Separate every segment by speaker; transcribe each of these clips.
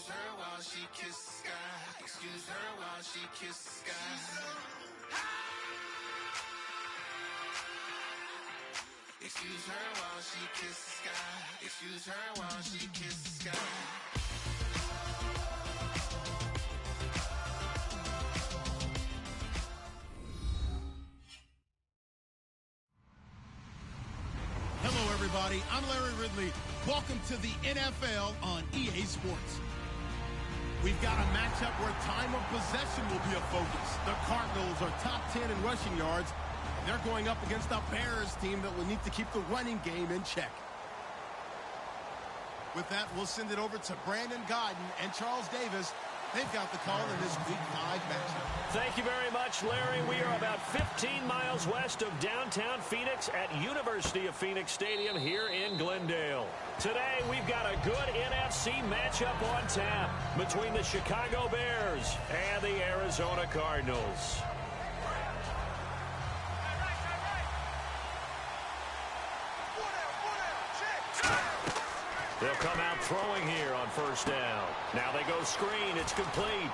Speaker 1: Excuse her while she kisses the sky. Excuse her while she kisses the sky. Excuse her while she kisses the sky. Excuse her while she kisses the sky.
Speaker 2: Hello, everybody. I'm Larry Ridley. Welcome to the NFL on EA Sports. We've got a matchup where time of possession will be a focus. The Cardinals are top 10 in rushing yards. They're going up against a Bears team that will need to keep the running game in check. With that, we'll send it over to Brandon Godden and Charles Davis. They've got the call in this Week 5 matchup.
Speaker 3: Thank you very much, Larry. We are about 15 miles west of downtown Phoenix at University of Phoenix Stadium here in Glendale. Today, we've got a good NFC matchup on tap between the Chicago Bears and the Arizona Cardinals. They'll come out throwing here on first down. Now they go screen. It's complete.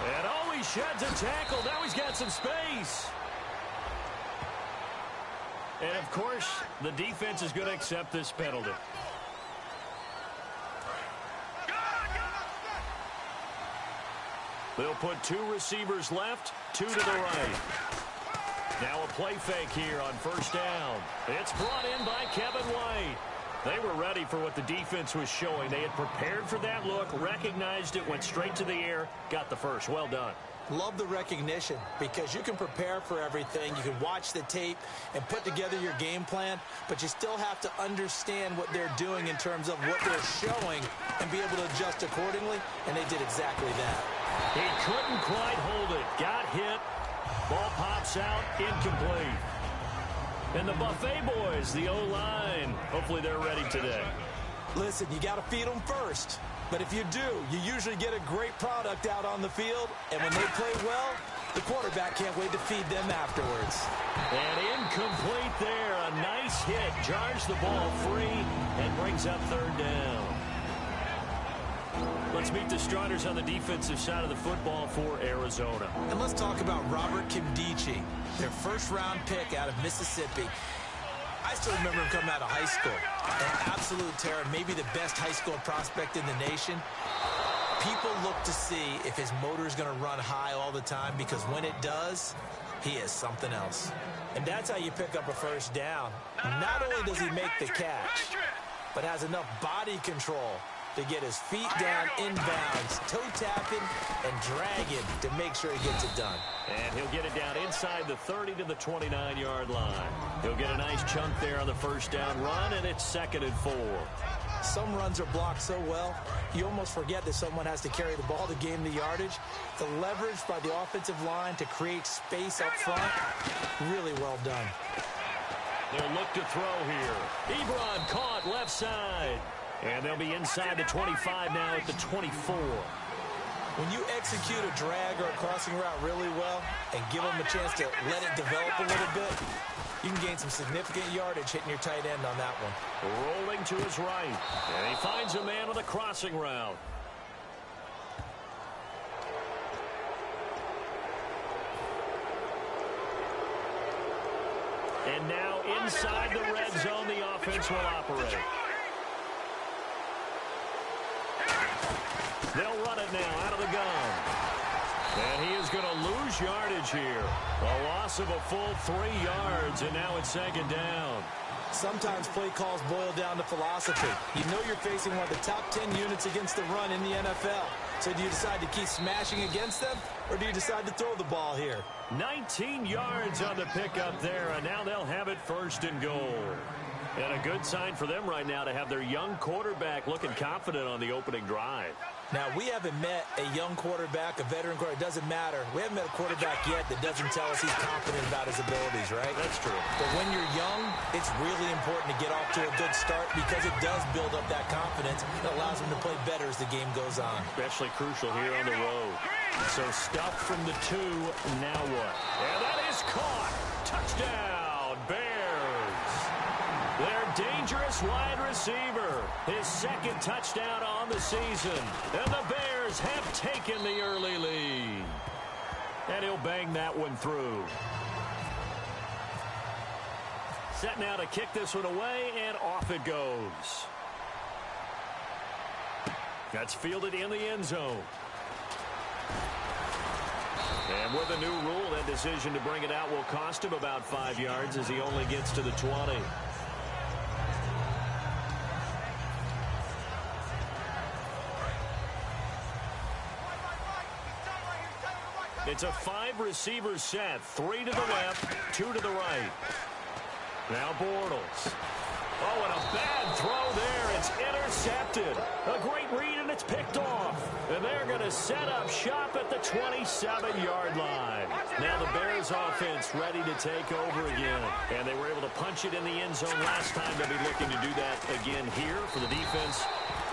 Speaker 3: And oh, he sheds a tackle. Now he's got some space. And, of course, the defense is going to accept this penalty. They'll put 2 receivers left, 2 to the right. Now a play fake here on first down. It's brought in by Kevin White. They were ready for what the defense was showing. They had prepared for that look, recognized it, went straight to the air, got the first. Well done.
Speaker 4: Love the recognition because you can prepare for everything. You can watch the tape and put together your game plan, but you still have to understand what they're doing in terms of what they're showing and be able to adjust accordingly, and they did exactly that.
Speaker 3: He couldn't quite hold it. Got hit. Ball pops out, incomplete. And the Buffet boys, the O-line, hopefully they're ready today.
Speaker 4: Listen, you got to feed them first. But if you do, you usually get a great product out on the field. And when they play well, the quarterback can't wait to feed them afterwards.
Speaker 3: And incomplete there. A nice hit. Jars the ball free and brings up third down. Let's meet the starters on the defensive side of the football for Arizona.
Speaker 4: And let's talk about Robert Kimdichie, their first-round pick out of Mississippi. I still remember him coming out of high school. An absolute terror, maybe the best high school prospect in the nation. People look to see if his motor is going to run high all the time because when it does, he is something else. And that's how you pick up a first down. Not only does he make the catch, but has enough body control to get his feet down inbounds, toe tapping and dragging to make sure he gets it done.
Speaker 3: And he'll get it down inside the 30 to the 29-yard line. He'll get a nice chunk there on the first down run, and it's 2nd and 4.
Speaker 4: Some runs are blocked so well, you almost forget that someone has to carry the ball to gain the yardage. The leverage by the offensive line to create space up front, really well done.
Speaker 3: They'll look to throw here. Ebron caught left side. And they'll be inside the 25 now at the 24.
Speaker 4: When you execute a drag or a crossing route really well and give them a chance to let it develop a little bit, you can gain some significant yardage hitting your tight end on that one.
Speaker 3: Rolling to his right. And he finds a man with a crossing route. And now inside the red zone, the offense will operate. They'll run it now out of the gun. And he is going to lose yardage here. A loss of a full 3 yards, and now it's 2nd down.
Speaker 4: Sometimes play calls boil down to philosophy. You know you're facing one of the top 10 units against the run in the NFL. So do you decide to keep smashing against them, or do you decide to throw the ball here?
Speaker 3: 19 yards on the pickup there, and now they'll have it 1st and goal. And a good sign for them right now to have their young quarterback looking confident on the opening drive.
Speaker 4: Now, we haven't met a young quarterback, a veteran quarterback. It doesn't matter. We haven't met a quarterback yet that doesn't tell us he's confident about his abilities, right?
Speaker 3: That's true.
Speaker 4: But when you're young, it's really important to get off to a good start because it does build up that confidence. It allows him to play better as the game goes on.
Speaker 3: Especially crucial here on the road. So stuff from the 2. Now what? And that is caught. Touchdown, Bears.
Speaker 4: 2
Speaker 3: Their dangerous wide receiver. His second touchdown on the season. And the Bears have taken the early lead. And he'll bang that one through. Set now to kick this one away, and off it goes. That's fielded in the end zone. And with a new rule, that decision to bring it out will cost him about 5 yards as he only gets to the 20. It's a 5-receiver set. 3 to the left, 2 to the right. Now Bortles. Oh, and a bad throw there. It's intercepted. A great read, and it's picked off. And they're going to set up shop at the 27-yard line. Now the Bears offense ready to take over again. And they were able to punch it in the end zone last time. They'll be looking to do that again here for the defense.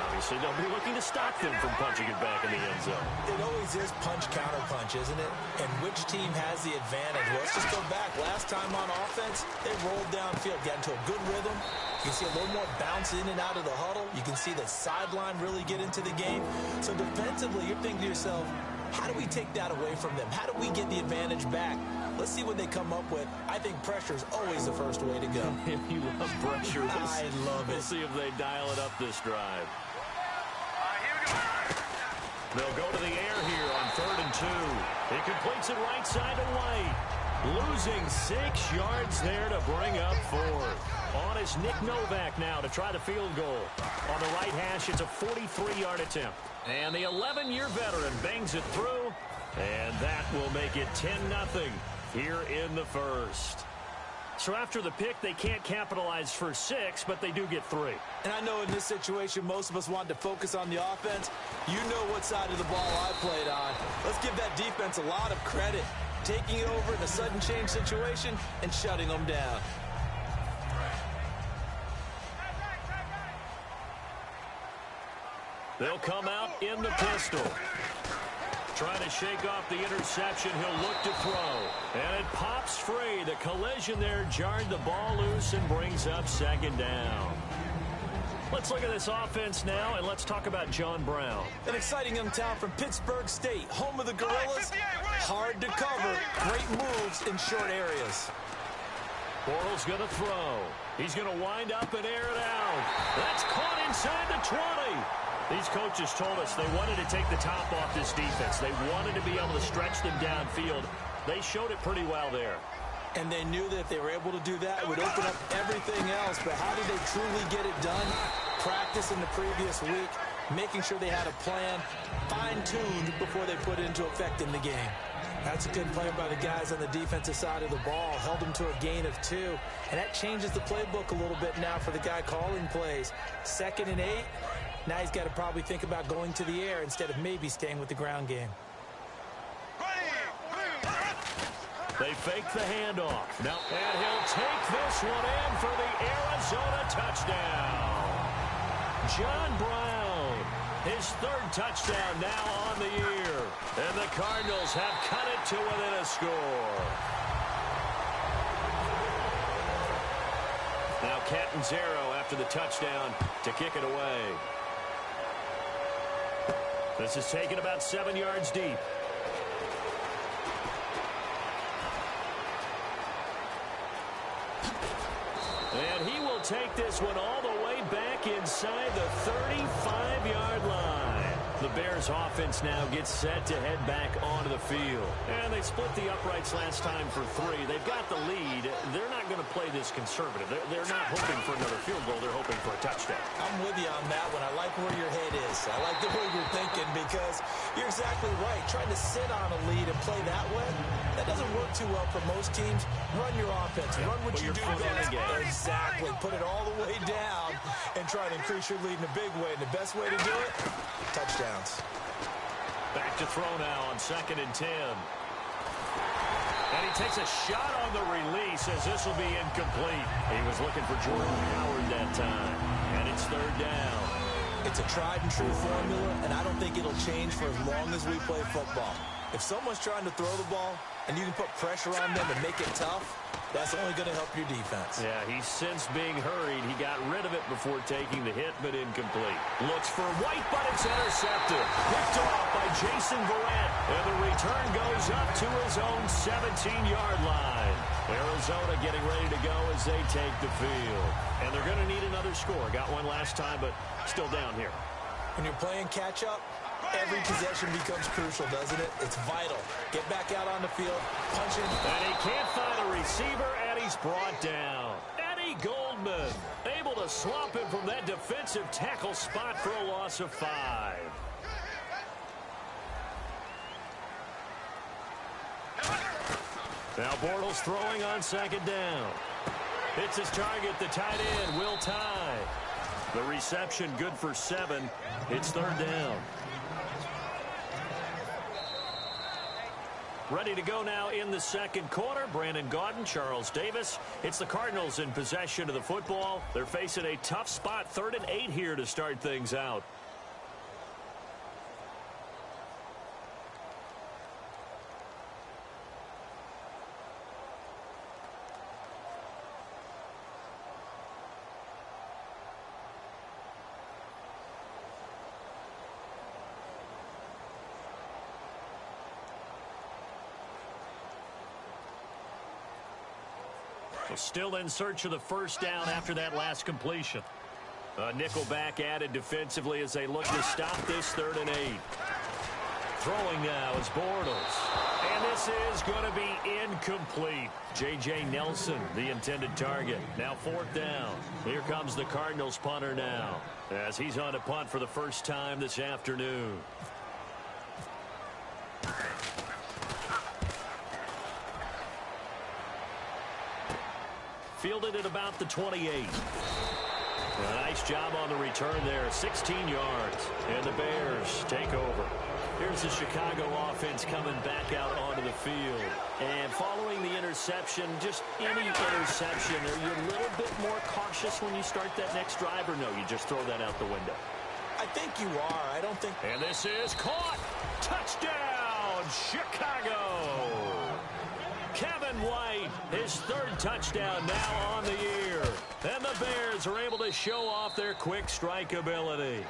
Speaker 3: Obviously, they'll be looking to stop them from punching it back in the end zone.
Speaker 4: It always is punch-counter-punch, isn't it? And which team has the advantage? Well, let's just go back. Last time on offense, they rolled downfield, got into a good rhythm. You can see a little more bounce in and out of the huddle. You can see the sideline really get into the game. So defensively, you're thinking to yourself, how do we take that away from them? How do we get the advantage back? Let's see what they come up with. I think pressure is always the first way to go.
Speaker 3: You love pressure.
Speaker 4: I love it.
Speaker 3: We'll see if they dial it up this drive. They'll go to the air here on 3rd and 2. He completes it right side to White. Losing 6 yards there to bring up 4th. On is Nick Novak now to try the field goal. On the right hash, it's a 43-yard attempt. And the 11-year veteran bangs it through. And that will make it 10-0 here in the first. So after the pick, they can't capitalize for 6, but they do get 3.
Speaker 4: And I know in this situation, most of us wanted to focus on the offense. You know what side of the ball I played on. Let's give that defense a lot of credit. Taking it over in a sudden change situation and shutting them down.
Speaker 3: They'll come out in the pistol. Trying to shake off the interception. He'll look to throw. And it pops free. The collision there jarred the ball loose and brings up 2nd down. Let's look at this offense now, and let's talk about John Brown.
Speaker 4: An exciting young talent from Pittsburgh State, home of the Gorillas. Hard to cover. Great moves in short areas.
Speaker 3: Bortles going to throw. He's going to wind up and air it out. That's caught inside the 20. These coaches told us they wanted to take the top off this defense. They wanted to be able to stretch them downfield. They showed it pretty well there.
Speaker 4: And they knew that if they were able to do that, it would open up everything else. But how did they truly get it done? Practice in the previous week, making sure they had a plan, fine-tuned before they put it into effect in the game. That's a good play by the guys on the defensive side of the ball. Held them to a gain of 2. And that changes the playbook a little bit now for the guy calling plays. 2nd and 8. Now he's got to probably think about going to the air instead of maybe staying with the ground game.
Speaker 3: They fake the handoff. Now, and he'll take this one in for the Arizona touchdown. John Brown, his 3rd touchdown now on the year. And the Cardinals have cut it to within a score. Now Catanzaro after the touchdown to kick it away. This is taken about 7 yards deep. And he will take this one all the way back inside the 35-yard line. The Bears offense now gets set to head back onto the field. And they split the uprights last time for 3. They've got the lead. They're not going to play this conservative. They're not hoping for another field goal. They're hoping for a touchdown.
Speaker 4: I'm with you on that one. I like where your head is. I like the way you're thinking because you're exactly right. Trying to sit on a lead and play that way, that doesn't work too well for most teams. Run your offense. Run what you do best. Exactly. Put it all the way down and try to increase your lead in a big way. And the best way to do it, touchdowns.
Speaker 3: Back to throw now on 2nd and 10. And he takes a shot on the release as this will be incomplete. He was looking for Jordan Howard that time. And it's 3rd down.
Speaker 4: It's a tried and true formula, and I don't think it'll change for as long as we play football. If someone's trying to throw the ball and you can put pressure on them and make it tough, that's only going to help your defense.
Speaker 3: Yeah, he's since being hurried. He got rid of it before taking the hit, but incomplete. Looks for White, but it's intercepted. Picked off by Jason Verrett. And the return goes up to his own 17-yard line. Arizona getting ready to go as they take the field. And they're going to need another score. Got one last time, but still down here.
Speaker 4: When you're playing catch-up, every possession becomes crucial, doesn't it? It's vital. Get back out on the field, punch in.
Speaker 3: And he can't find a receiver, and he's brought down. Eddie Goldman able to swamp him from that defensive tackle spot for a loss of 5. Now Bortles throwing on second down. Hits his target, the tight end, Will Tye. The reception good for 7. It's third down. Ready to go now in the second quarter. Brandon Gaudin, Charles Davis. It's the Cardinals in possession of the football. They're facing a tough spot, 3rd and 8 here to start things out. Still in search of the first down after that last completion. A nickelback added defensively as they look to stop this 3rd and 8. Throwing now is Bortles. And this is going to be incomplete. J.J. Nelson, the intended target. Now 4th down. Here comes the Cardinals punter now, as he's on to punt for the first time this afternoon. Fielded at about the 28. A nice job on the return there. 16 yards. And the Bears take over. Here's the Chicago offense coming back out onto the field. And following the interception, just any interception, are you a little bit more cautious when you start that next drive, or no, you just throw that out the window?
Speaker 4: I think you are. I don't think...
Speaker 3: And this is caught. Touchdown, Chicago. Kevin White, his 3rd touchdown now on the year. And the Bears are able to show off their quick strike ability.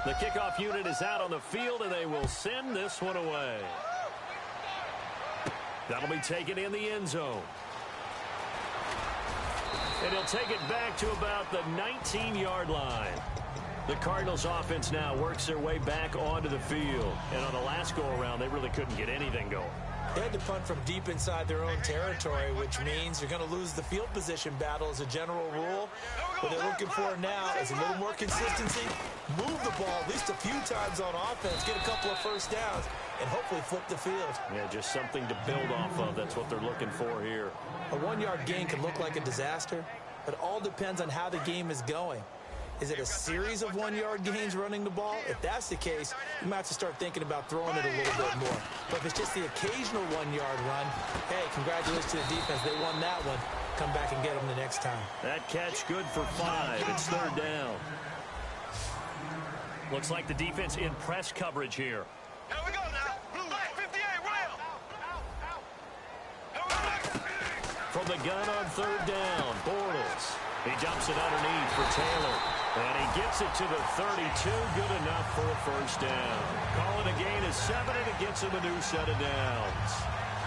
Speaker 3: The kickoff unit is out on the field, and they will send this one away. That'll be taken in the end zone. And he'll take it back to about the 19-yard line. The Cardinals offense now works their way back onto the field. And on the last go-around, they really couldn't get anything going.
Speaker 4: They had to punt from deep inside their own territory, which means you're going to lose the field position battle as a general rule. What they're looking for now is a little more consistency, move the ball at least a few times on offense, get a couple of first downs, and hopefully flip the field.
Speaker 3: Yeah, just something to build off of. That's what they're looking for here.
Speaker 4: A 1-yard gain can look like a disaster, but it all depends on how the game is going. Is it a series of 1-yard gains running the ball? If that's the case, you might have to start thinking about throwing it a little bit more. But if it's just the occasional 1-yard run, hey, congratulations to the defense. They won that one. Come back and get them the next time.
Speaker 3: That catch good for 5. It's 3rd down. Looks like the defense in press coverage here.
Speaker 5: Here we go now. Blue 58, rail.
Speaker 3: From the gun on 3rd down, Bortles. He dumps it underneath for Taylor. And he gets it to the 32. Good enough for a first down. Call it a gain of 7, and it gets him a new set of downs.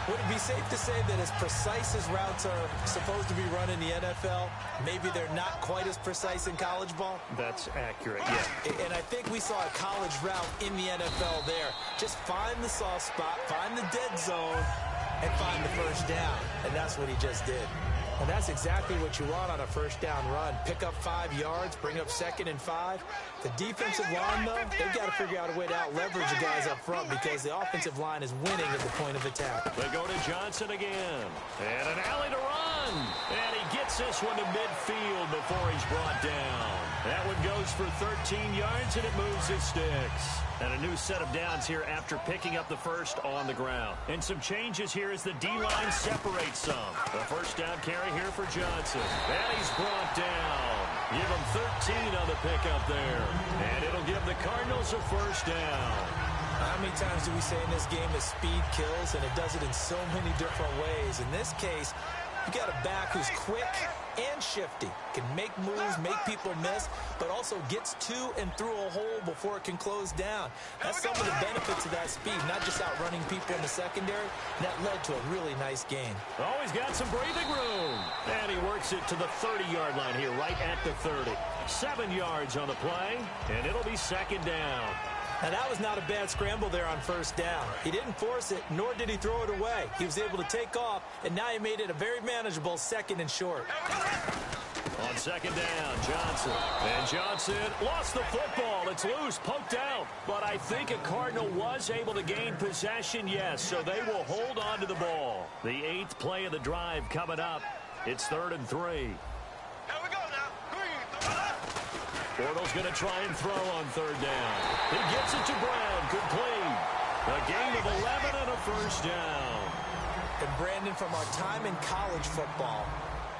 Speaker 4: Would it be safe to say that as precise as routes are supposed to be run in the NFL, maybe they're not quite as precise in college ball?
Speaker 3: That's accurate, yeah.
Speaker 4: And I think we saw a college route in the NFL there. Just find the soft spot, find the dead zone, and find the first down. And that's what he just did. And that's exactly what you want on a first down run. Pick up 5 yards, bring up 2nd and 5. The defensive line, though, they've got to figure out a way to out-leverage the guys up front because the offensive line is winning at the point of attack.
Speaker 3: They go to Johnson again. And an alley to run. And he gets Gets this one to midfield before he's brought down. That one goes for 13 yards, and it moves his sticks. And a new set of downs here after picking up the first on the ground. And some changes here as the D-line separates some. The first down carry here for Johnson. And he's brought down. Give him 13 on the pickup there. And it'll give the Cardinals a first down.
Speaker 4: How many times do we say in this game that speed kills, and it does it in so many different ways? In this case, you got a back who's quick and shifty, can make moves, make people miss, but also gets to and through a hole before it can close down. That's some of the benefits of that speed, not just outrunning people in the secondary. And that led to a really nice game.
Speaker 3: Oh, he's got some breathing room. And he works it to the 30-yard line here, right at the 30. 7 yards on the play, and it'll be second down.
Speaker 4: Now, that was not a bad scramble there on first down. He didn't force it, nor did he throw it away. He was able to take off, and now he made it a very manageable second and short.
Speaker 3: On second down, Johnson. And Johnson lost the football. It's loose, poked out. But I think a Cardinal was able to gain possession, yes, so they will hold on to the ball. The 8th play of the drive coming up. It's 3rd and 3.
Speaker 5: Here we go now.
Speaker 3: Bortles going to try and throw on 3rd down. He gets it to Brown. Complete. A gain of 11 and a first down.
Speaker 4: And Brandon, from our time in college football,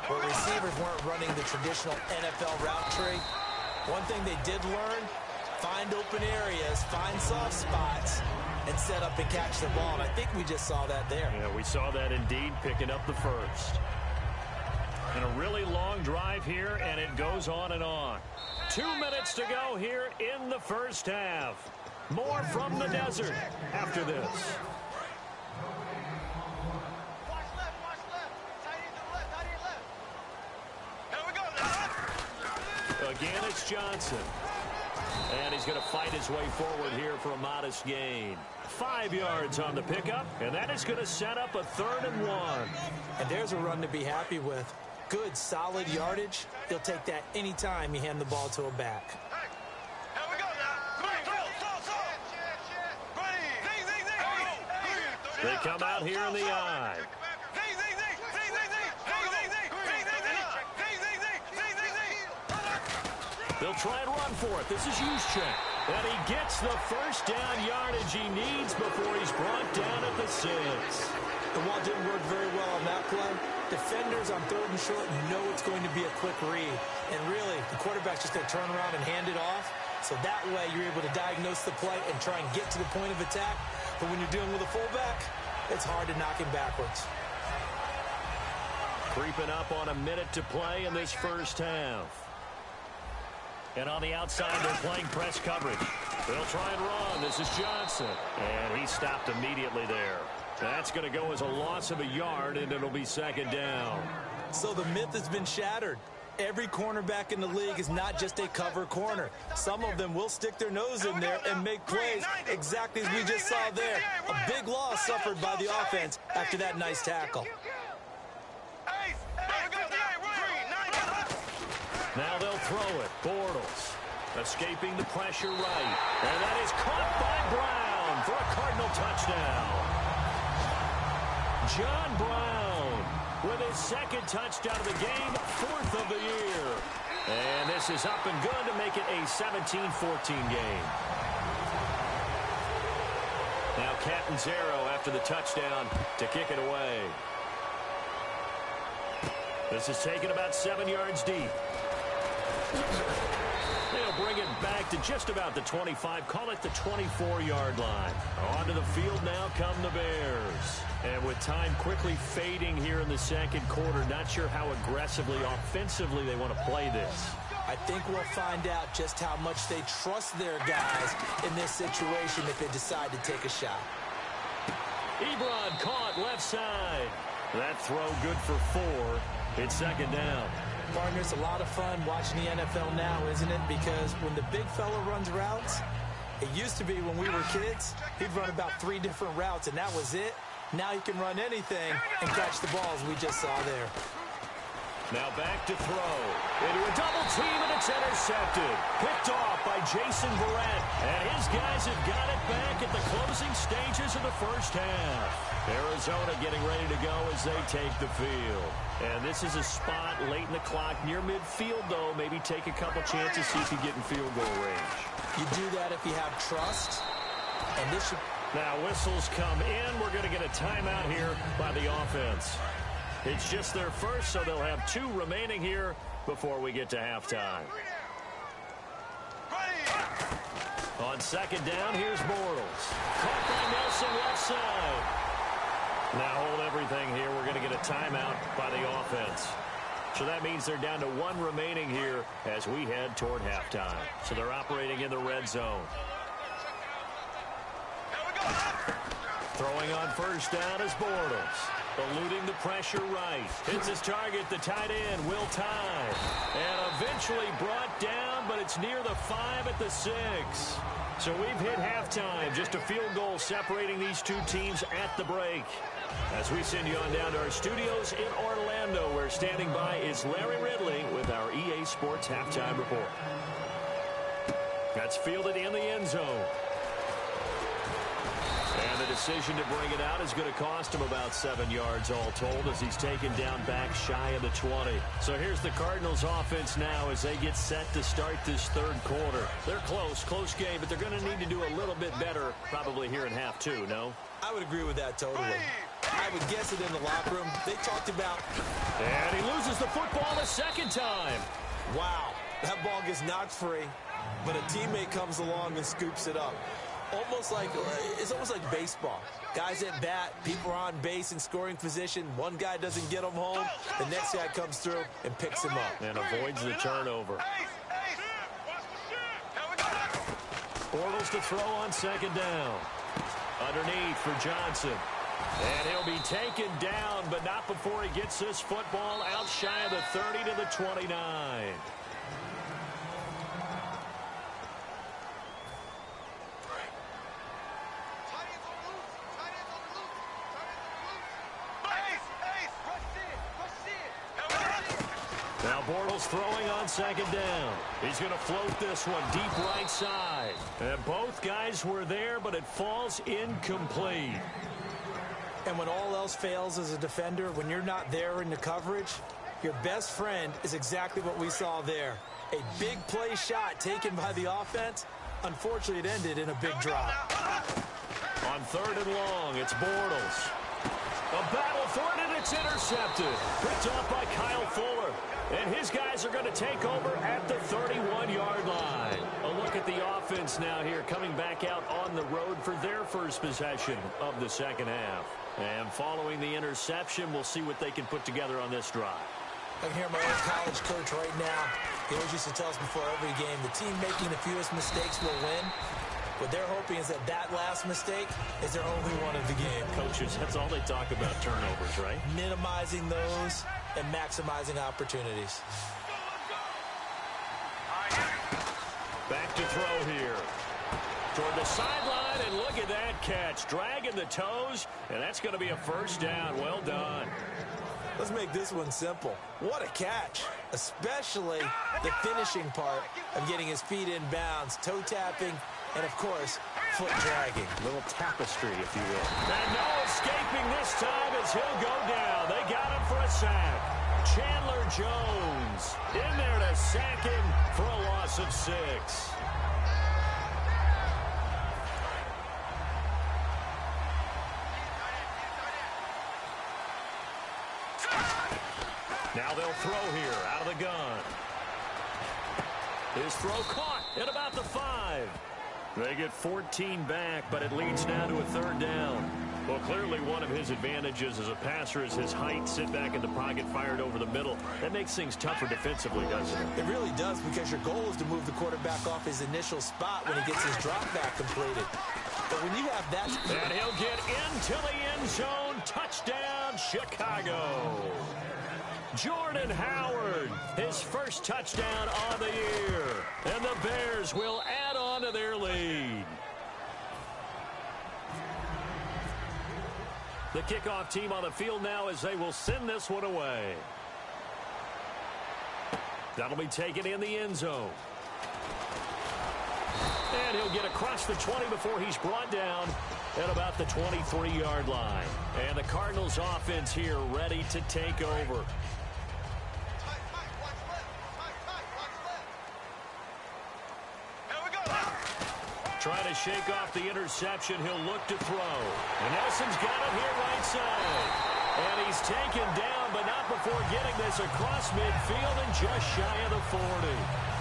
Speaker 4: where receivers weren't running the traditional NFL route tree, one thing they did learn, find open areas, find soft spots, and set up and catch the ball. And I think we just saw that there.
Speaker 3: Yeah, we saw that indeed, picking up the first. And a really long drive here, and it goes on and on. 2 minutes to go here in the first half. More from the desert after this.
Speaker 5: Watch left. Tight end to the left, tight end left. Here we go now.
Speaker 3: Again, it's Johnson. And he's going to fight his way forward here for a modest gain. 5 yards on the pickup, and that is going to set up a 3rd and 1.
Speaker 4: And there's a run to be happy with. Good, solid yardage. He'll take that any time you hand the ball to a back.
Speaker 5: Hey, here we go now. Zing.
Speaker 3: They come out here in the eye. They'll try and run for it. This is Juszczyk. And he gets the first down yardage he needs before he's brought down at the 6.
Speaker 4: The wall didn't work very well on that play. Defenders on 3rd and short know it's going to be a quick read. And really, the quarterback's just going to turn around and hand it off. So that way, you're able to diagnose the play and try and get to the point of attack. But when you're dealing with a fullback, it's hard to knock him backwards.
Speaker 3: Creeping up on a minute to play in this first half. And on the outside, they're playing press coverage. They'll try and run. This is Johnson. And he stopped immediately there. That's going to go as a loss of a yard, and it'll be second down.
Speaker 4: So the myth has been shattered. Every cornerback in the league is not just a cover corner. Some of them will stick their nose in there and make plays exactly as we just saw there. A big loss suffered by the offense after that nice tackle.
Speaker 3: Now they'll throw it. Bortles escaping the pressure right. And that is caught by Brown for a Cardinal touchdown. John Brown with his 2nd touchdown of the game, 4th of the year. And this is up and good to make it a 17-14 game. Now Catanzaro after the touchdown to kick it away. This is taken about 7 yards deep. They'll bring it back to just about the 25, call it the 24-yard line. Onto the field now come the Bears. And with time quickly fading here in the second quarter, not sure how aggressively, offensively they want to play this.
Speaker 4: I think we'll find out just how much they trust their guys in this situation if they decide to take a shot.
Speaker 3: Ebron caught left side. That throw good for 4. It's second down.
Speaker 4: Partner, it's a lot of fun watching the NFL now, isn't it? Because when the big fella runs routes, it used to be when we were kids, he'd run about 3 different routes, and that was it. Now he can run anything and catch the balls we just saw there.
Speaker 3: Now back to throw. Into a double team, and it's intercepted. Picked off by Jason Verrett. And his guys have got it back at the closing stages of the first half. Arizona getting ready to go as they take the field. And this is a spot late in the clock near midfield, though. Maybe take a couple chances, see if you get in field goal range.
Speaker 4: You do that if you have trust. And this should...
Speaker 3: Now whistles come in. We're going to get a timeout here by the offense. It's just their first, so they'll have 2 remaining here before we get to halftime. On second down, here's Bortles. Caught by Nelson left side. Now hold everything here. We're going to get a timeout by the offense. So that means they're down to 1 remaining here as we head toward halftime. So they're operating in the red zone. Throwing on first down is Bortles. Eluding the pressure right. Hits his target, the tight end, Will Tye. And eventually brought down, but it's near the 5 at the 6. So we've hit halftime. Just a field goal separating these 2 teams at the break. As we send you on down to our studios in Orlando, where standing by is Larry Ridley with our EA Sports Halftime Report. That's fielded in the end zone. And the decision to bring it out is going to cost him about 7 yards all told as he's taken down back shy of the 20. So here's the Cardinals offense now as they get set to start this third quarter. They're close game, but they're going to need to do a little bit better probably here in half 2, no?
Speaker 4: I would agree with that totally. I would guess it in the locker room. They talked about...
Speaker 3: And he loses the football a second time.
Speaker 4: Wow, that ball gets knocked free, but a teammate comes along and scoops it up. It's almost like baseball. Guys at bat, people are on base in scoring position. One guy doesn't get them home. The next guy comes through and picks him up.
Speaker 3: And avoids the turnover. Bortles to throw on second down. Underneath for Johnson. And he'll be taken down, but not before he gets this football out shy of the 30 to the 29. Now Bortles throwing on second down. He's going to float this one deep right side. And both guys were there, but it falls incomplete.
Speaker 4: And when all else fails as a defender, when you're not there in the coverage, your best friend is exactly what we saw there. A big play shot taken by the offense. Unfortunately, it ended in a big drop.
Speaker 3: On third and long, it's Bortles. A battle for it, and it's intercepted. Picked off by Kyle Fuller. And his guys are going to take over at the 31-yard line. A look at the offense now here, coming back out on the road for their first possession of the second half. And following the interception, we'll see what they can put together on this drive.
Speaker 4: I can hear my old college coach right now. He always used to tell us before every game, the team making the fewest mistakes will win. What they're hoping is that last mistake is their only one of the game.
Speaker 3: Coaches, that's all they talk about, turnovers, right?
Speaker 4: Minimizing those and maximizing opportunities.
Speaker 3: Back to throw here. Toward the sideline, and look at that catch. Dragging the toes, and that's going to be a first down. Well done.
Speaker 4: Let's make this one simple. What a catch, especially the finishing part of getting his feet in bounds, toe tapping, and, of course, foot dragging.
Speaker 3: A little tapestry, if you will. And no escaping this time as he'll go down. They got him for a sack. Chandler Jones in there to sack him for a loss of 6. Now they'll throw here out of the gun. His throw caught at about the 5. They get 14 back, but it leads now to a third down. Well, clearly one of his advantages as a passer is his height. Sit back in the pocket, fired over the middle. That makes things tougher defensively, doesn't it?
Speaker 4: It really does, because your goal is to move the quarterback off his initial spot when he gets his drop back completed. But when you have that...
Speaker 3: And he'll get into the end zone. Touchdown, Chicago. Jordan Howard, his first touchdown on the year. And the Bears will add on to their lead. The kickoff team on the field now as they will send this one away. That'll be taken in the end zone. And he'll get across the 20 before he's brought down at about the 23-yard line. And the Cardinals offense here ready to take over. Trying to shake off the interception. He'll look to throw. And Nelson's got it here right side. And he's taken down, but not before getting this across midfield and just shy of the 40.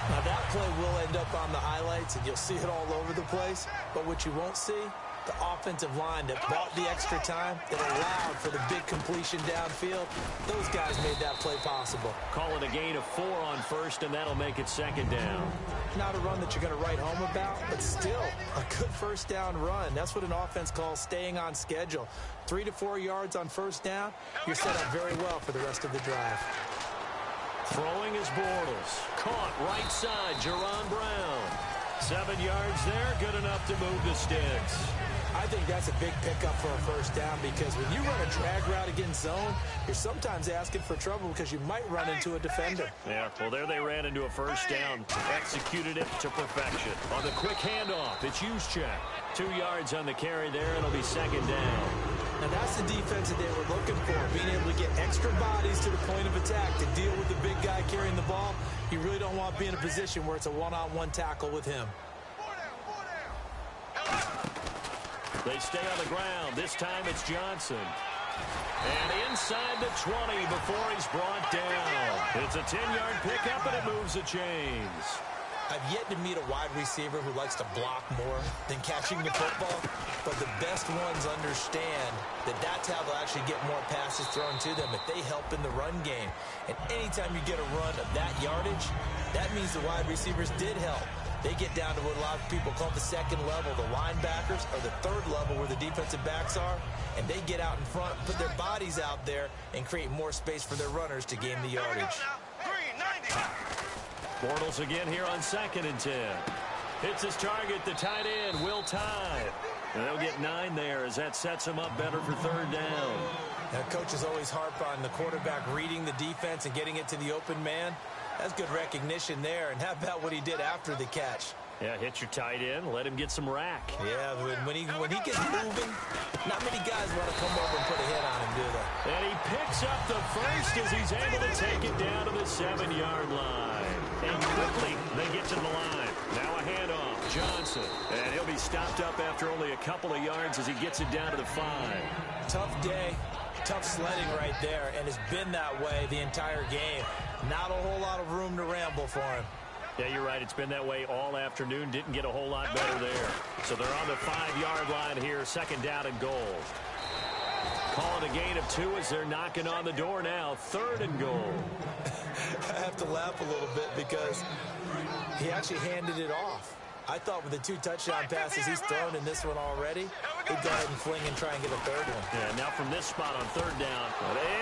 Speaker 4: Now, that play will end up on the highlights, and you'll see it all over the place. But what you won't see, the offensive line that bought the extra time, that allowed for the big completion downfield, those guys made that play possible.
Speaker 3: Call it a gain of 4 on first, and that'll make it second down.
Speaker 4: Not a run that you're going to write home about, but still a good first down run. That's what an offense calls staying on schedule. 3 to 4 yards on first down, you're set up very well for the rest of the drive.
Speaker 3: Throwing is Bortles. Caught right side, Jerron Brown. 7 yards there, good enough to move the sticks.
Speaker 4: I think that's a big pickup for a first down because when you run a drag route against zone, you're sometimes asking for trouble because you might run into a defender.
Speaker 3: Yeah, well, there they ran into a first down. Executed it to perfection. On the quick handoff, it's Juszczyk. 2 yards on the carry there, it'll be second down.
Speaker 4: Now, that's the defense that they were looking for, being able to get extra bodies to the point of attack to deal with the big guy carrying the ball. You really don't want to be in a position where it's a one-on-one tackle with him.
Speaker 3: They stay on the ground. This time it's Johnson. And inside the 20 before he's brought down. It's a 10-yard pickup, and it moves the chains.
Speaker 4: I've yet to meet a wide receiver who likes to block more than catching the football, but the best ones understand that that's how they'll actually get more passes thrown to them if they help in the run game. And anytime you get a run of that yardage, that means the wide receivers did help. They get down to what a lot of people call the second level, the linebackers, or the third level where the defensive backs are, and they get out in front, put their bodies out there, and create more space for their runners to gain the yardage.
Speaker 3: Bortles again here on 2nd and 10. Hits his target, the tight end, Will Tide. And they'll get 9 there as that sets him up better for third down.
Speaker 4: Now, coaches always harp on the quarterback reading the defense and getting it to the open man. That's good recognition there. And how about what he did after the catch?
Speaker 3: Yeah, hit your tight end, let him get some rack.
Speaker 4: Yeah, when he gets moving, not many guys want to come over and put a hit on him, do they?
Speaker 3: And he picks up the first as he's able to take it down to the 7-yard line. And quickly, they get to the line. Now a handoff, Johnson. And he'll be stopped up after only a couple of yards as he gets it down to the 5.
Speaker 4: Tough day, tough sledding right there, and it's been that way the entire game. Not a whole lot of room to ramble for him.
Speaker 3: Yeah, you're right. It's been that way all afternoon. Didn't get a whole lot better there. So they're on the 5-yard line here, second down and goal. Call it a gain of 2 as they're knocking on the door now. 3rd and goal.
Speaker 4: I have to laugh a little bit because he actually handed it off. I thought with the 2 touchdown passes he's thrown in this one already, he'd go ahead and fling and try and get a 3rd one.
Speaker 3: Yeah, now from this spot on 3rd down,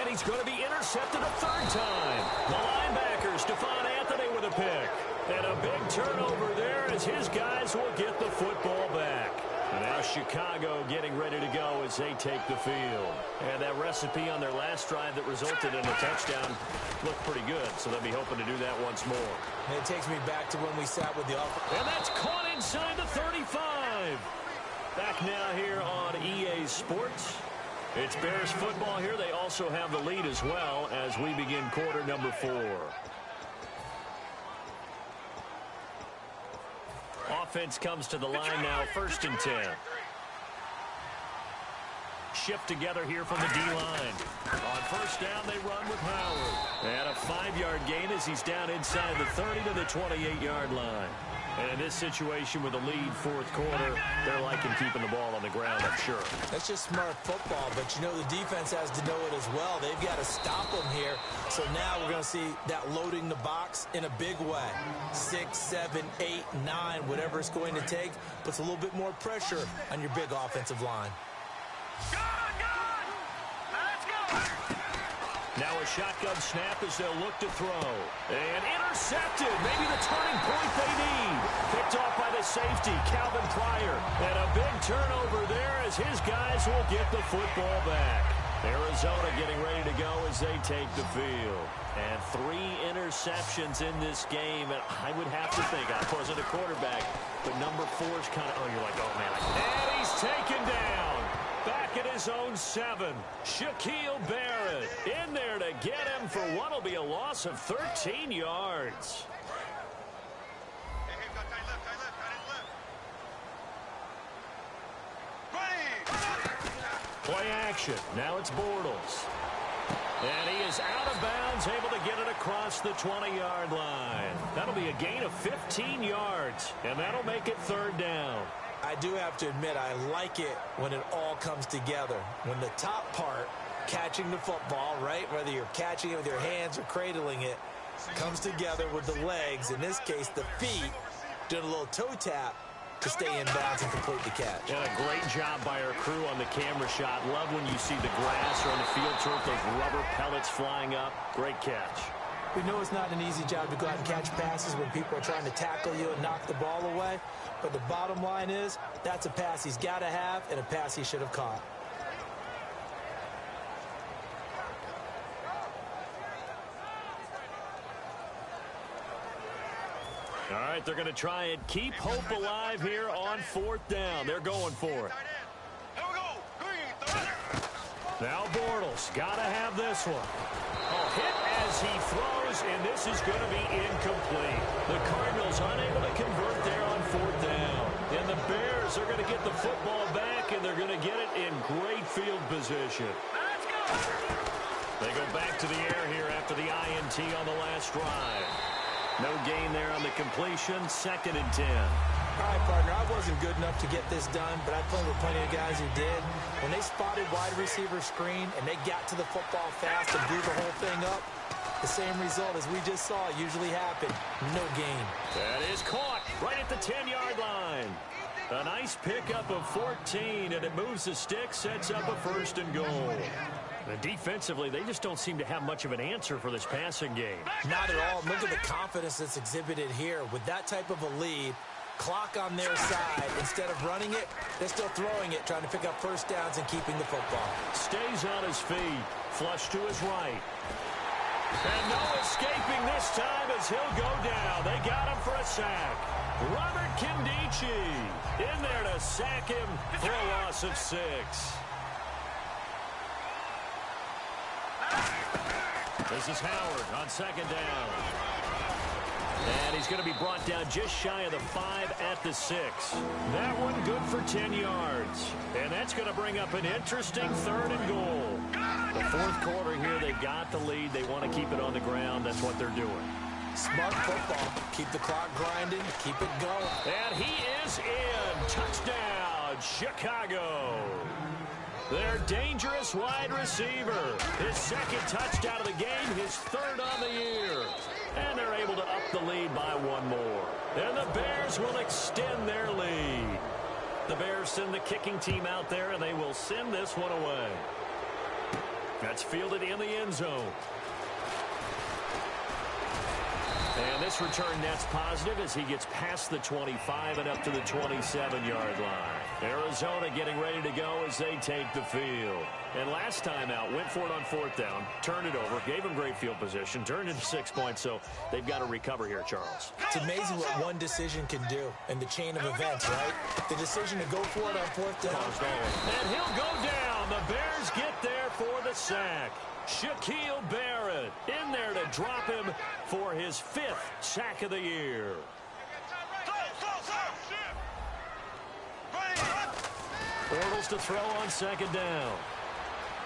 Speaker 3: and he's going to be intercepted a 3rd time. The linebacker, Stephon Anthony with a pick. And a big turnover there as his guys will get the football back. And now Chicago getting ready to go as they take the field. And that recipe on their last drive that resulted in a touchdown looked pretty good, so they'll be hoping to do that once more.
Speaker 4: And it takes me back to when we sat with the offense.
Speaker 3: And that's caught inside the 35. Back now here on EA Sports. It's Bears football here. They also have the lead as well as we begin quarter number 4. Offense comes to the line now, 1st and 10. Shift together here from the D-line. On 1st down, they run with Howard. And a 5-yard gain as he's down inside the 30 to the 28-yard line. And in this situation with a lead 4th quarter, they're liking keeping the ball on the ground, I'm sure.
Speaker 4: That's just smart football, but you know the defense has to know it as well. They've got to stop them here. So now we're going to see that loading the box in a big way. 6, 7, 8, 9, whatever it's going to take, puts a little bit more pressure on your big offensive line.
Speaker 3: Now a shotgun snap as they'll look to throw. And intercepted. Maybe the turning point they need. Picked off by the safety, Calvin Pryor. And a big turnover there as his guys will get the football back. Arizona getting ready to go as they take the field. And 3 interceptions in this game. And I would have to think, I wasn't a quarterback, but number 4 is kind of, oh, you're like, oh, man. And he's taken down. Back at his own 7. Shaquille Barrett in there to get him for what will be a loss of 13 yards. Play action. Now it's Bortles. And he is out of bounds, able to get it across the 20-yard line. That'll be a gain of 15 yards, and that'll make it 3rd down.
Speaker 4: I do have to admit, I like it when it all comes together. When the top part, catching the football, right, whether you're catching it with your hands or cradling it, comes together with the legs, in this case the feet, doing a little toe tap to stay in bounds and complete the catch.
Speaker 3: And a great job by our crew on the camera shot. Love when you see the grass or on the field turf, those rubber pellets flying up. Great catch.
Speaker 4: We know it's not an easy job to go out and catch passes when people are trying to tackle you and knock the ball away. But the bottom line is, that's a pass he's got to have and a pass he should have caught.
Speaker 3: All right, they're going to try and keep hope alive here on 4th down. They're going for it. Now Bortles, got to have this one. Oh, hit as he throws, and this is going to be incomplete. The Cardinals unable to convert there on 4th down. And the Bears are going to get the football back, and they're going to get it in great field position. They go back to the air here after the INT on the last drive. No gain there on the completion. 2nd and 10.
Speaker 4: All right, partner, I wasn't good enough to get this done, but I played with plenty of guys who did. When they spotted wide receiver screen and they got to the football fast and blew the whole thing up, the same result as we just saw usually happened. No gain.
Speaker 3: That is caught right at the 10-yard line. A nice pickup of 14, and it moves the stick, sets up a 1st and goal. And defensively, they just don't seem to have much of an answer for this passing game.
Speaker 4: Not at all. Look at the confidence that's exhibited here. With that type of a lead, clock on their side, instead of running it, they're still throwing it, trying to pick up 1st downs and keeping the football.
Speaker 3: Stays on his feet, flush to his right. And no escaping this time as he'll go down. They got him for a sack. Robert Kindici in there to sack him for a loss of 6. This is Howard on 2nd down. And he's going to be brought down just shy of the 5 at the 6. That one good for 10 yards. And that's going to bring up an interesting 3rd and goal. The 4th quarter here, they got the lead. They want to keep it on the ground. That's what they're doing.
Speaker 4: Smart football. Keep the clock grinding. Keep it going.
Speaker 3: And he is in. Touchdown, Chicago. Their dangerous wide receiver. His 2nd touchdown of the game, his 3rd on the year. And they're able to up the lead by 1 more. And the Bears will extend their lead. The Bears send the kicking team out there, and they will send this one away. That's fielded in the end zone. And this return net's positive as he gets past the 25 and up to the 27-yard line. Arizona getting ready to go as they take the field. And last time out, went for it on 4th down, turned it over, gave him great field position, turned into 6 points, so they've got to recover here, Charles.
Speaker 4: It's amazing what one decision can do in the chain of events, right? The decision to go for it on 4th down.
Speaker 3: And he'll go down. The Bears get there for the sack. Shaquille Barrett in there to drop him for his 5th sack of the year. Bortles to throw on 2nd down.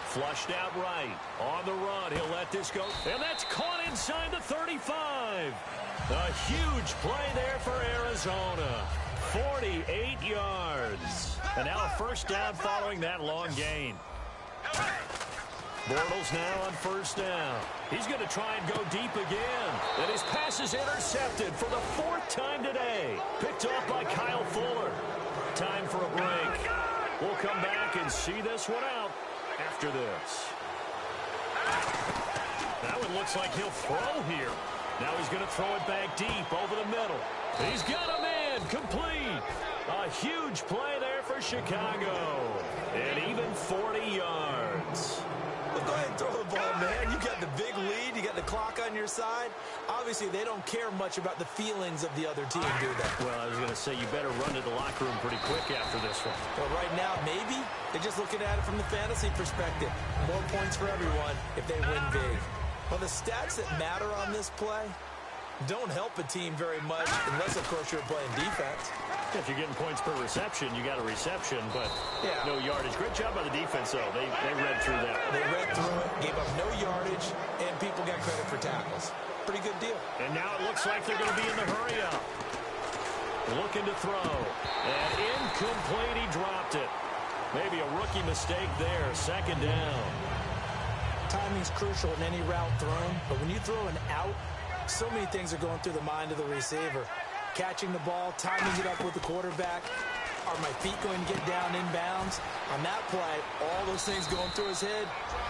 Speaker 3: Flushed out right. On the run, he'll let this go. And that's caught inside the 35. A huge play there for Arizona. 48 yards. And now a 1st down following that long gain. Bortles now on 1st down. He's going to try and go deep again. And his pass is intercepted for the 4th time today. Picked off by Kyle Fuller. Time for a break. We'll come back and see this one out after this. That one looks like he'll throw here. Now he's going to throw it back deep over the middle. He's got a man complete. A huge play there there for Chicago. And even 40 yards.
Speaker 4: Well, go ahead and throw the ball, man. You got the big lead. You got the clock on your side. Obviously, they don't care much about the feelings of the other team, do they?
Speaker 3: Well, I was going to say you better run to the locker room pretty quick after this one.
Speaker 4: Well, right now, maybe. They're just looking at it from the fantasy perspective. More points for everyone if they win big. Well, the stats that matter on this play don't help a team very much unless, of course, you're playing defense.
Speaker 3: If you're getting points per reception, you got a reception, but no yardage. Great job by the defense, though. They read through that.
Speaker 4: They read through it, gave up no yardage, and people got credit for tackles. Pretty good deal.
Speaker 3: And now it looks like they're going to be in the hurry-up. Looking to throw. And incomplete, he dropped it. Maybe a rookie mistake there. Second down.
Speaker 4: Timing's crucial in any route thrown, but when you throw an out, so many things are going through the mind of the receiver. Catching the ball, timing it up with the quarterback. Are my feet going to get down inbounds? On that play, all those things going through his head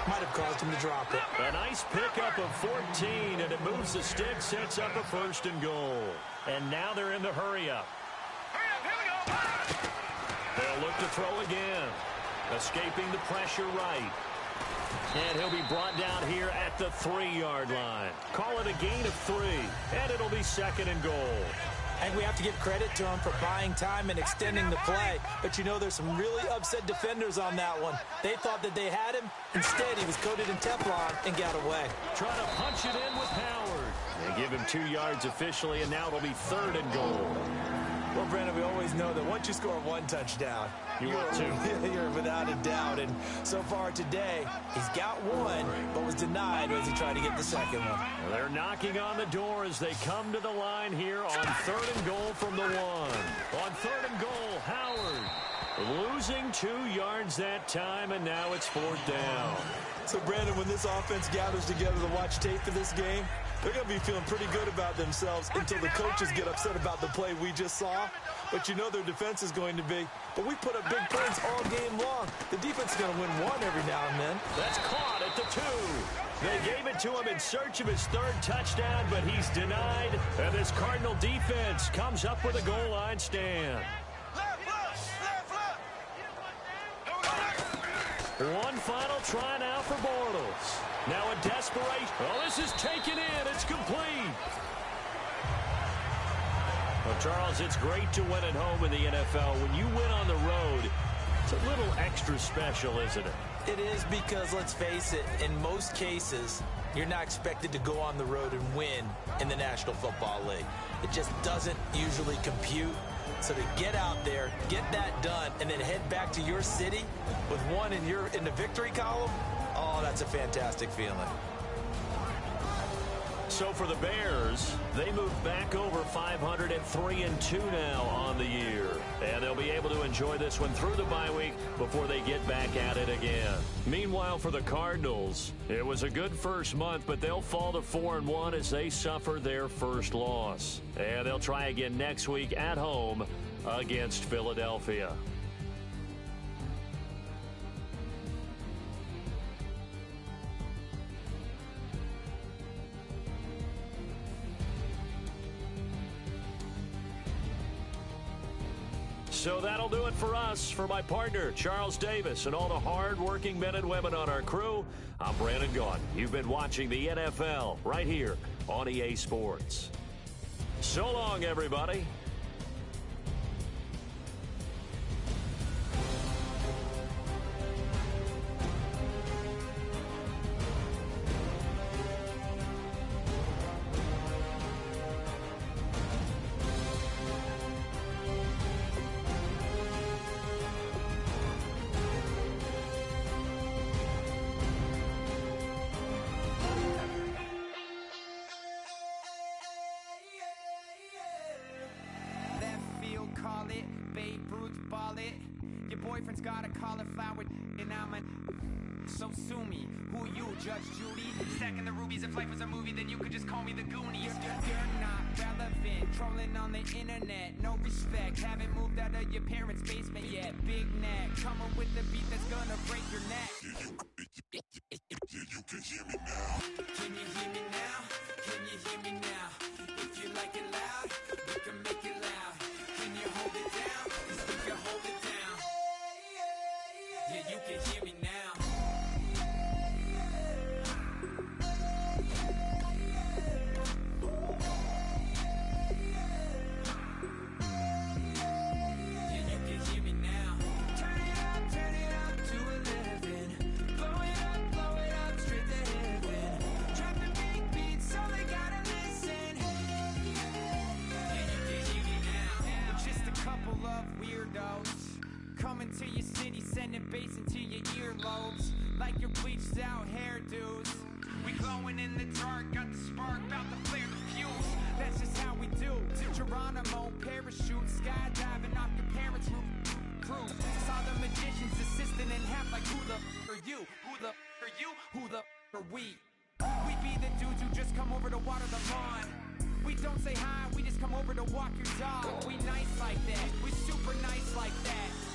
Speaker 4: might have caused him to drop it.
Speaker 3: A nice pickup of 14, and it moves the stick, sets up a 1st and goal. And now they're in the hurry-up. They'll look to throw again. Escaping the pressure right. And he'll be brought down here at the 3-yard line. Call it a gain of 3, and it'll be 2nd and goal.
Speaker 4: And we have to give credit to him for buying time and extending the play. But you know, there's some really upset defenders on that one. They thought that they had him. Instead, he was coated in Teflon and got away.
Speaker 3: Trying to punch it in with Howard. They give him 2 yards officially, and now it'll be 3rd and goal.
Speaker 4: Well, Brandon, we always know that once you score 1 touchdown,
Speaker 3: you want 2.
Speaker 4: You're without a doubt. And so far today, he's got 1, but was denied as he tried to get the 2nd one.
Speaker 3: They're knocking on the door as they come to the line here on 3rd and goal from the 1. On 3rd and goal, Howard losing 2 yards that time, and now it's 4th down.
Speaker 4: So, Brandon, when this offense gathers together to watch tape for this game, they're going to be feeling pretty good about themselves until the coaches get upset about the play we just saw. But you know their defense is going to be. But we put up big points all game long. The defense is going to win 1 every now and then.
Speaker 3: That's caught at the 2. They gave it to him in search of his 3rd touchdown, but he's denied. And this Cardinal defense comes up with a goal line stand. One final try now for Bortles. Now a desperation. Oh, this is taken in. It's complete. Well, Charles, it's great to win at home in the NFL. When you win on the road, it's a little extra special, isn't it?
Speaker 4: It is because, let's face it, in most cases, you're not expected to go on the road and win in the National Football League. It just doesn't usually compute. So to get out there, get that done, and then head back to your city with 1 in the victory column, oh, that's a fantastic feeling.
Speaker 3: So for the Bears, they move back over 500 at 3-2 now on the year. And they'll be able to enjoy this one through the bye week before they get back at it again. Meanwhile, for the Cardinals, it was a good first month, but they'll fall to 4-1 as they suffer their first loss. And they'll try again next week at home against Philadelphia. So that'll do it for us. For my partner, Charles Davis, and all the hard-working men and women on our crew, I'm Brandon Gaudin. You've been watching the NFL right here on EA Sports. So long, everybody.
Speaker 6: Call it, Babe Ruth ball it. Your boyfriend's got a cauliflower and I'm a so sue me. Who you, Judge Judy? Stacking the rubies. If life was a movie, then you could just call me the Goonies. You're not relevant, trolling on the internet. No respect, haven't moved out of your parents' basement yet. Big neck, coming with the beat that's gonna break your neck.
Speaker 1: Yeah, you can hear me now.
Speaker 6: Can you hear me now? Can you hear me now? If you like it loud, we can make it loud. Can you hold it down? 'Cause we can hold it down. Maxed out hairdos. We glowing in the dark, got the spark, about to flare the fuse. That's just how we do. To Geronimo, parachute, skydiving off your parents' roof. Crew. Saw the magician's assistant in half like who the are you? Who the are you? Who the are we? We be the dudes who just come over to water the lawn. We don't say hi, we just come over to walk your dog. We nice like that, we super nice like that.